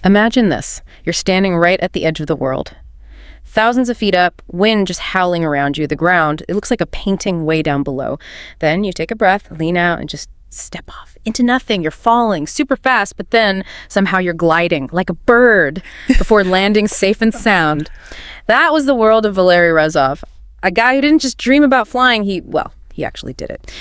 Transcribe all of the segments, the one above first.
Imagine this. You're standing right at the edge of the world. Thousands of feet up, wind just howling around you. The ground, it looks like a painting way down below. Then you take a breath, lean out, and just step off into nothing. You're falling super fast, but then somehow you're gliding like a bird before landing safe and sound. That was the world of Valery Rozov, a guy who didn't just dream about flying. He actually did it.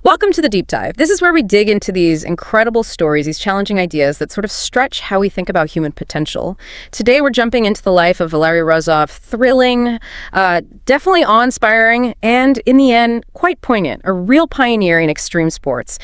Welcome to The Deep Dive. This is where we dig into these incredible stories, these challenging ideas that sort of stretch how we think about human potential. Today, we're jumping into the life of Valery Rozov. Thrilling, definitely awe-inspiring, and in the end, quite poignant. A real pioneer in extreme sports.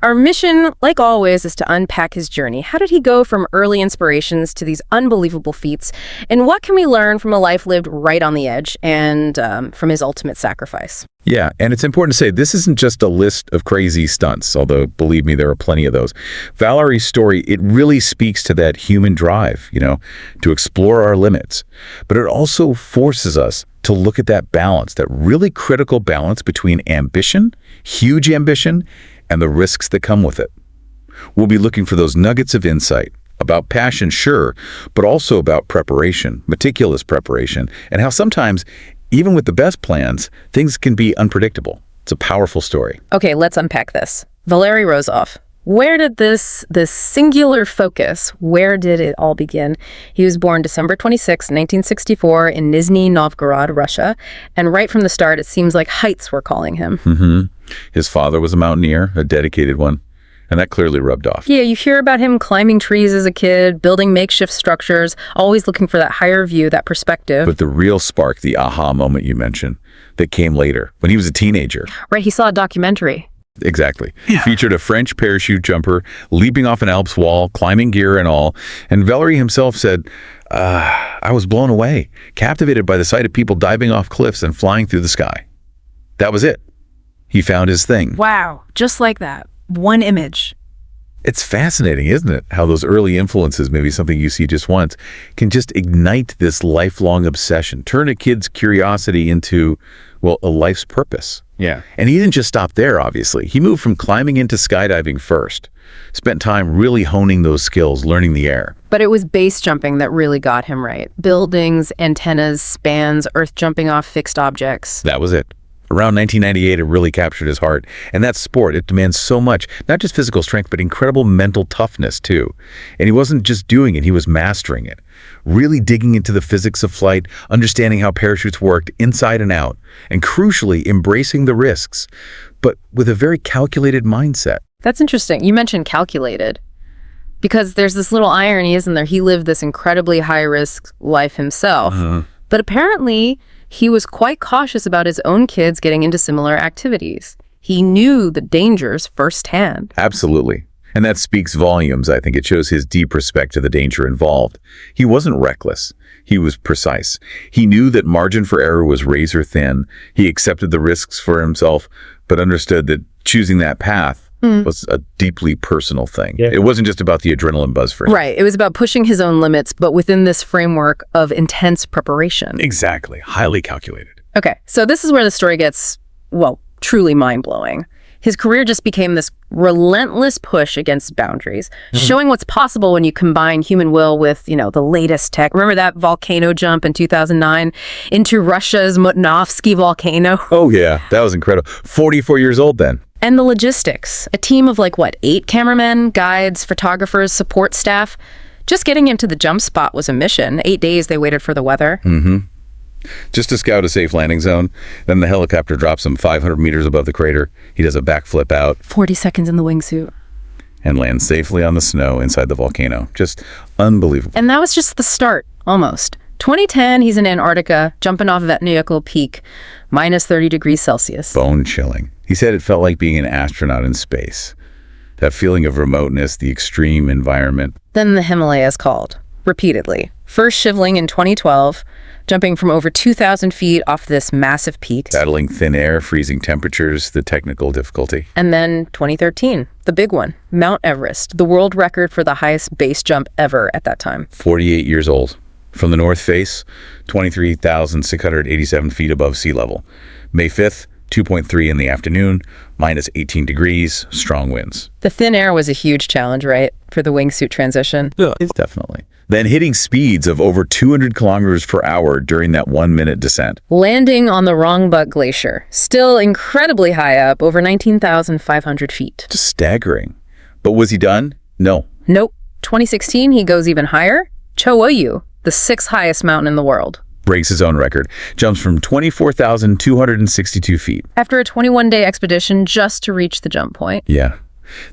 Our mission, like always, is to unpack his journey. How did he go from early inspirations to these unbelievable feats? And what can we learn from a life lived right on the edge and from his ultimate sacrifice? Yeah, and it's important to say this isn't just a list of crazy stunts, although believe me, there are plenty of those. Valery's story, it really speaks to that human drive, to explore our limits. But it also forces us to look at that balance, that really critical balance between ambition, huge ambition, and the risks that come with it. We'll be looking for those nuggets of insight about passion, sure, but also about preparation, meticulous preparation, and how sometimes even with the best plans, things can be unpredictable. It's a powerful story. Okay, let's unpack this. Valery Rozov. Where did this singular focus, where did it all begin? He was born December 26, 1964 in Nizhny Novgorod, Russia. And right from the start, it seems like heights were calling him. His father was a mountaineer, a dedicated one. And that clearly rubbed off. Yeah, you hear about him climbing trees as a kid, building makeshift structures, always looking for that higher view, that perspective. But the real spark, the aha moment you mentioned, that came later, when he was a teenager. Right, he saw a documentary. Exactly. Yeah. Featured a French parachute jumper, leaping off an Alps wall, climbing gear and all. And Valery himself said, I was blown away, captivated by the sight of people diving off cliffs and flying through the sky. That was it. He found his thing. Wow, just like that. One image. It's fascinating, isn't it? How those early influences, maybe something you see just once, can just ignite this lifelong obsession, turn a kid's curiosity into, a life's purpose. Yeah. And he didn't just stop there, obviously. He moved from climbing into skydiving first. Spent time really honing those skills, learning the air. But it was base jumping that really got him right. Buildings, antennas, spans, earth jumping off fixed objects. That was it. Around 1998, it really captured his heart. And that sport, it demands so much, not just physical strength, but incredible mental toughness, too. And he wasn't just doing it, he was mastering it. Really digging into the physics of flight, understanding how parachutes worked inside and out, and crucially, embracing the risks, but with a very calculated mindset. That's interesting. You mentioned calculated. Because there's this little irony, isn't there? He lived this incredibly high-risk life himself. But apparently, he was quite cautious about his own kids getting into similar activities. He knew the dangers firsthand. Absolutely. And that speaks volumes. I think it shows his deep respect to the danger involved. He wasn't reckless. He was precise. He knew that margin for error was razor thin. He accepted the risks for himself, but understood that choosing that path was a deeply personal thing. Yeah. It wasn't just about the adrenaline buzz for him. Right. It was about pushing his own limits, but within this framework of intense preparation. Exactly. Highly calculated. Okay. So this is where the story gets, truly mind-blowing. His career just became this relentless push against boundaries, showing what's possible when you combine human will with, the latest tech. Remember that volcano jump in 2009 into Russia's Mutnovsky volcano? Oh, yeah. That was incredible. 44 years old then. And the logistics. A team of 8 cameramen, guides, photographers, support staff. Just getting him to the jump spot was a mission. 8 days they waited for the weather. Just to scout a safe landing zone. Then the helicopter drops him 500 meters above the crater. He does a backflip out. 40 seconds in the wingsuit. And lands safely on the snow inside the volcano. Just unbelievable. And that was just the start, almost. 2010, he's in Antarctica, jumping off Vatnajökull Peak, minus 30 degrees Celsius. Bone chilling. He said it felt like being an astronaut in space. That feeling of remoteness, the extreme environment. Then the Himalayas called, repeatedly. First shiveling in 2012, jumping from over 2,000 feet off this massive peak. Battling thin air, freezing temperatures, the technical difficulty. And then 2013, the big one, Mount Everest, the world record for the highest base jump ever at that time. 48 years old. From the North Face, 23,687 feet above sea level. May 5th, 2.3 in the afternoon, minus 18 degrees, strong winds. The thin air was a huge challenge, right, for the wingsuit transition? Yeah, definitely. then hitting speeds of over 200 kilometers per hour during that 1-minute descent. Landing on the Rongbuk Glacier, still incredibly high up, over 19,500 feet. Just staggering. But was he done? No. Nope. 2016, he goes even higher. Cho-Oyu, the sixth highest mountain in the world. Breaks his own record. Jumps from 24,262 feet. After a 21-day expedition just to reach the jump point. Yeah.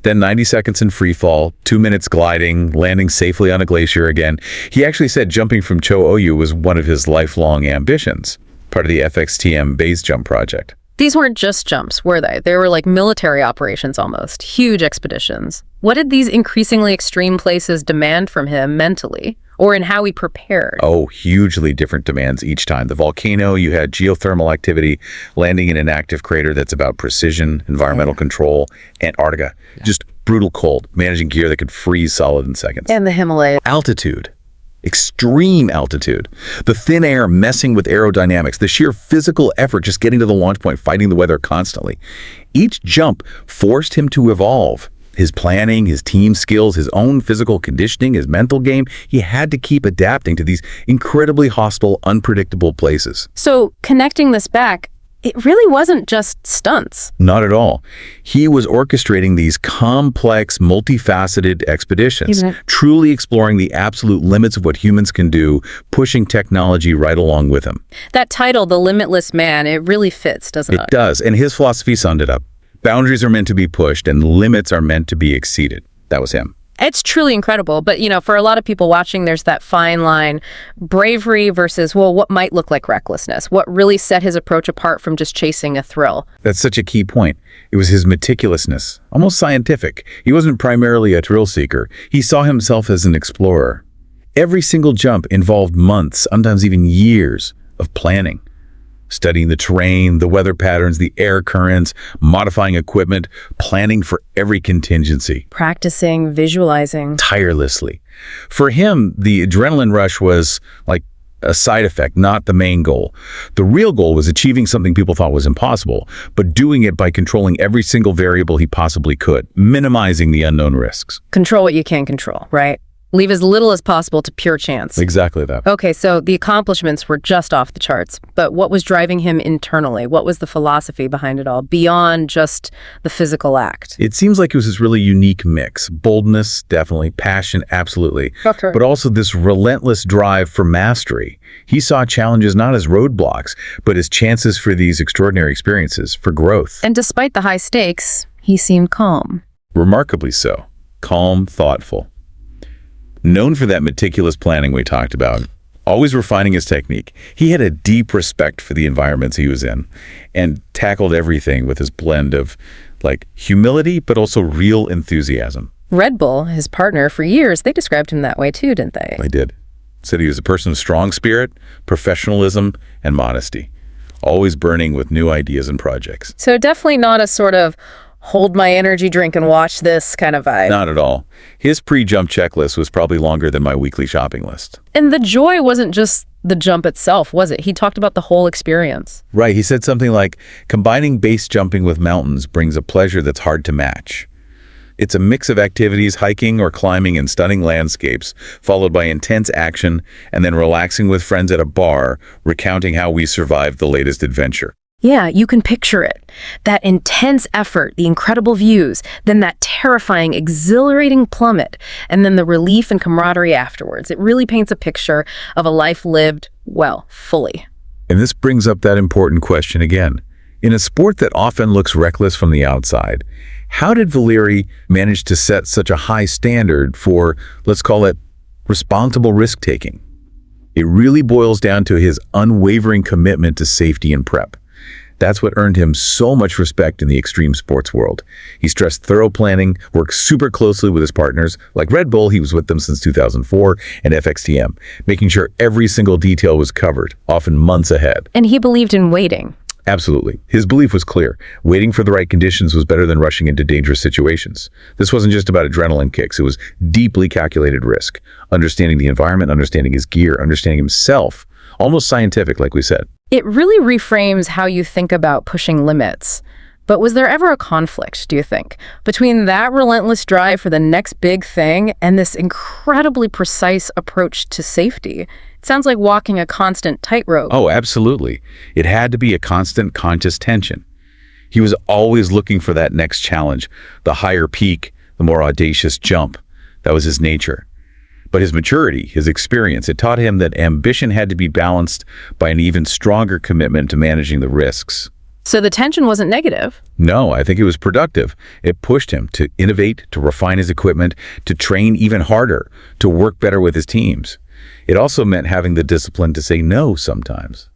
Then 90 seconds in free fall, 2 minutes gliding, landing safely on a glacier again. He actually said jumping from Cho-Oyu was one of his lifelong ambitions, part of the FXTM base jump project. These weren't just jumps, were they? They were like military operations almost, huge expeditions. What did these increasingly extreme places demand from him mentally, or in how he prepared? Oh, hugely different demands each time. The volcano, you had geothermal activity, landing in an active crater that's about precision, environmental control. Antarctica, just brutal cold, managing gear that could freeze solid in seconds. And the Himalayas. Altitude. Extreme altitude. The thin air messing with aerodynamics, the sheer physical effort just getting to the launch point, fighting the weather constantly. Each jump forced him to evolve. His planning, his team skills, his own physical conditioning, his mental game, he had to keep adapting to these incredibly hostile, unpredictable places. So connecting this back, it really wasn't just stunts. Not at all. He was orchestrating these complex, multifaceted expeditions, truly exploring the absolute limits of what humans can do, pushing technology right along with him. That title, The Limitless Man, it really fits, doesn't it? It does, and his philosophy summed it up. Boundaries are meant to be pushed, and limits are meant to be exceeded. That was him. It's truly incredible. But, for a lot of people watching, there's that fine line, bravery versus, what might look like recklessness. What really set his approach apart from just chasing a thrill? That's such a key point. It was his meticulousness, almost scientific. He wasn't primarily a thrill seeker. He saw himself as an explorer. Every single jump involved months, sometimes even years, of planning. Studying the terrain, the weather patterns, the air currents, modifying equipment, planning for every contingency. Practicing, visualizing. Tirelessly. For him, the adrenaline rush was like a side effect, not the main goal. The real goal was achieving something people thought was impossible, but doing it by controlling every single variable he possibly could, minimizing the unknown risks. Control what you can control, right? Leave as little as possible to pure chance. Exactly that. Okay, so the accomplishments were just off the charts, but what was driving him internally? What was the philosophy behind it all, beyond just the physical act? It seems like it was this really unique mix. Boldness, definitely. Passion, absolutely. Okay. But also this relentless drive for mastery. He saw challenges not as roadblocks, but as chances for these extraordinary experiences, for growth. And despite the high stakes, he seemed calm. Remarkably so. Calm, thoughtful. Known for that meticulous planning we talked about, always refining his technique, he had a deep respect for the environments he was in and tackled everything with his blend of humility but also real enthusiasm. Red Bull, his partner for years, they described him that way too, didn't they? They did. Said he was a person of strong spirit, professionalism, and modesty, always burning with new ideas and projects. So definitely not a sort of hold my energy drink and watch this kind of vibe. Not at all. His pre-jump checklist was probably longer than my weekly shopping list. And the joy wasn't just the jump itself, was it? He talked about the whole experience. Right. He said something like, combining base jumping with mountains brings a pleasure that's hard to match. It's a mix of activities, hiking or climbing in stunning landscapes, followed by intense action, and then relaxing with friends at a bar, recounting how we survived the latest adventure. Yeah, you can picture it. That intense effort, the incredible views, then that terrifying, exhilarating plummet, and then the relief and camaraderie afterwards. It really paints a picture of a life lived, fully. And this brings up that important question again. In a sport that often looks reckless from the outside, how did Valery manage to set such a high standard for, let's call it, responsible risk-taking? It really boils down to his unwavering commitment to safety and prep. That's what earned him so much respect in the extreme sports world. He stressed thorough planning, worked super closely with his partners. Like Red Bull, he was with them since 2004, and FXTM, making sure every single detail was covered, often months ahead. And he believed in waiting. Absolutely. His belief was clear. Waiting for the right conditions was better than rushing into dangerous situations. This wasn't just about adrenaline kicks. It was deeply calculated risk. Understanding the environment, understanding his gear, understanding himself. Almost scientific, like we said. It really reframes how you think about pushing limits. But was there ever a conflict, do you think, between that relentless drive for the next big thing and this incredibly precise approach to safety? It sounds like walking a constant tightrope. Oh, absolutely. It had to be a constant conscious tension. He was always looking for that next challenge, the higher peak, the more audacious jump. That was his nature. But his maturity, his experience, it taught him that ambition had to be balanced by an even stronger commitment to managing the risks. So the tension wasn't negative. No, I think it was productive. It pushed him to innovate, to refine his equipment, to train even harder, to work better with his teams. It also meant having the discipline to say no sometimes,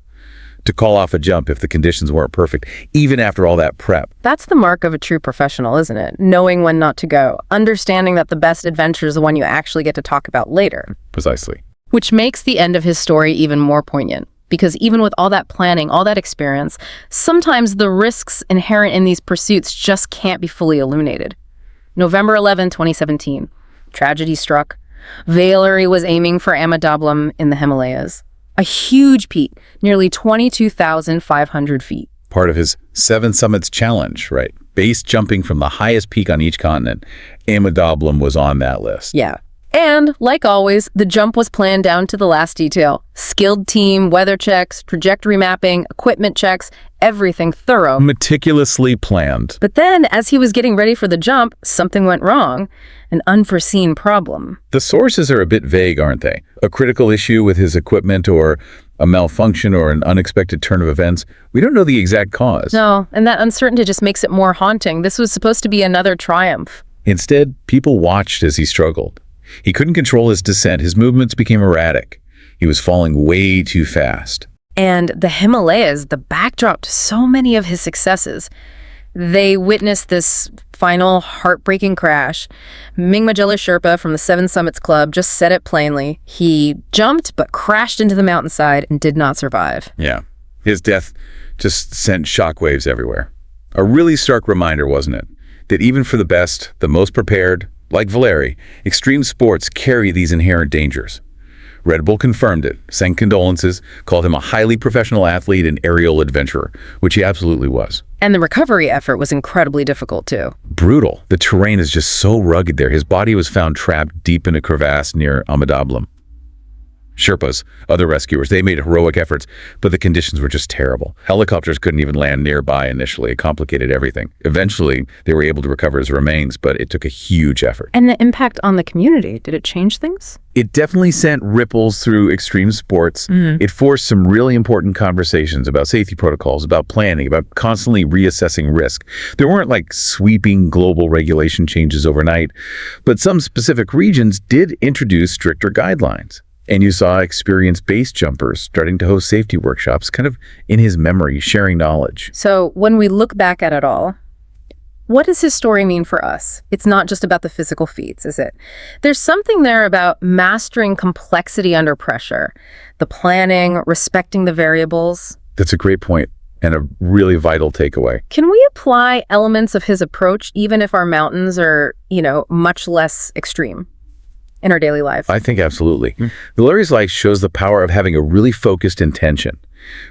to call off a jump if the conditions weren't perfect, even after all that prep. That's the mark of a true professional, isn't it? Knowing when not to go, understanding that the best adventure is the one you actually get to talk about later. Precisely. Which makes the end of his story even more poignant. Because even with all that planning, all that experience, sometimes the risks inherent in these pursuits just can't be fully illuminated. November 11, 2017, tragedy struck. Valery was aiming for Amadablam in the Himalayas. A huge peak, nearly 22,500 feet. Part of his Seven Summits Challenge, right? Base jumping from the highest peak on each continent. Amadablam was on that list. Yeah. And, like always, the jump was planned down to the last detail. Skilled team, weather checks, trajectory mapping, equipment checks, everything thorough. Meticulously planned. But then, as he was getting ready for the jump, something went wrong. An unforeseen problem. The sources are a bit vague, aren't they? A critical issue with his equipment or a malfunction or an unexpected turn of events. We don't know the exact cause. No, and that uncertainty just makes it more haunting. This was supposed to be another triumph. Instead, people watched as he struggled. He couldn't control his descent. His movements became erratic. He was falling way too fast. And the Himalayas, the backdrop to so many of his successes. They witnessed this final heartbreaking crash. Mingmajela Sherpa from the Seven Summits Club just said it plainly. He jumped but crashed into the mountainside and did not survive. Yeah. His death just sent shockwaves everywhere. A really stark reminder, wasn't it? That even for the best, the most prepared, like Valery, extreme sports carry these inherent dangers. Red Bull confirmed it, sent condolences, called him a highly professional athlete and aerial adventurer, which he absolutely was. And the recovery effort was incredibly difficult, too. Brutal. The terrain is just so rugged there. His body was found trapped deep in a crevasse near Amadablam. Sherpas, other rescuers, they made heroic efforts, but the conditions were just terrible. Helicopters couldn't even land nearby initially. It complicated everything. Eventually, they were able to recover his remains, but it took a huge effort. And the impact on the community, did it change things? It definitely sent ripples through extreme sports. It forced some really important conversations about safety protocols, about planning, about constantly reassessing risk. There weren't like sweeping global regulation changes overnight, but some specific regions did introduce stricter guidelines. And you saw experienced base jumpers starting to host safety workshops, kind of in his memory, sharing knowledge. So when we look back at it all, what does his story mean for us? It's not just about the physical feats, is it? There's something there about mastering complexity under pressure, the planning, respecting the variables. That's a great point and a really vital takeaway. Can we apply elements of his approach even if our mountains are, much less extreme in our daily life? I think absolutely. Valery's life shows the power of having a really focused intention,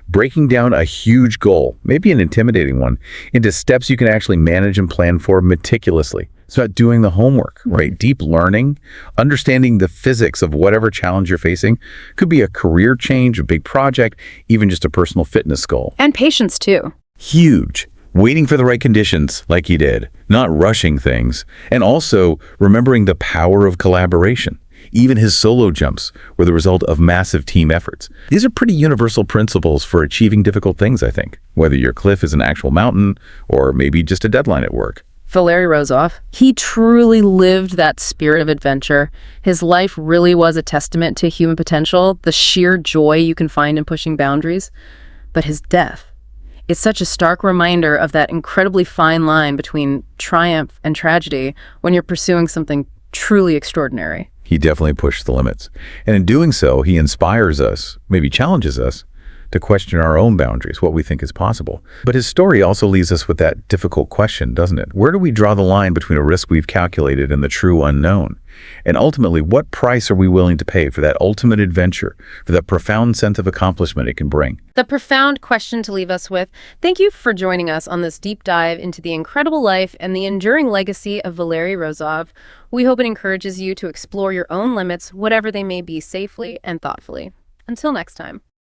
breaking down a huge goal, maybe an intimidating one, into steps you can actually manage and plan for meticulously. It's about doing the homework, right? Deep learning, understanding the physics of whatever challenge you're facing. Could be a career change, a big project, even just a personal fitness goal. And patience, too. Huge. Waiting for the right conditions, like he did, not rushing things, and also remembering the power of collaboration. Even his solo jumps were the result of massive team efforts. These are pretty universal principles for achieving difficult things, I think, whether your cliff is an actual mountain or maybe just a deadline at work. Valery Rozov, he truly lived that spirit of adventure. His life really was a testament to human potential, the sheer joy you can find in pushing boundaries. But his death, it's such a stark reminder of that incredibly fine line between triumph and tragedy when you're pursuing something truly extraordinary. He definitely pushed the limits. And in doing so, he inspires us, maybe challenges us, to question our own boundaries, what we think is possible. But his story also leaves us with that difficult question, doesn't it? Where do we draw the line between a risk we've calculated and the true unknown? And ultimately, what price are we willing to pay for that ultimate adventure, for that profound sense of accomplishment it can bring? The profound question to leave us with. Thank you for joining us on this deep dive into the incredible life and the enduring legacy of Valery Rozov. We hope it encourages you to explore your own limits, whatever they may be, safely and thoughtfully. Until next time.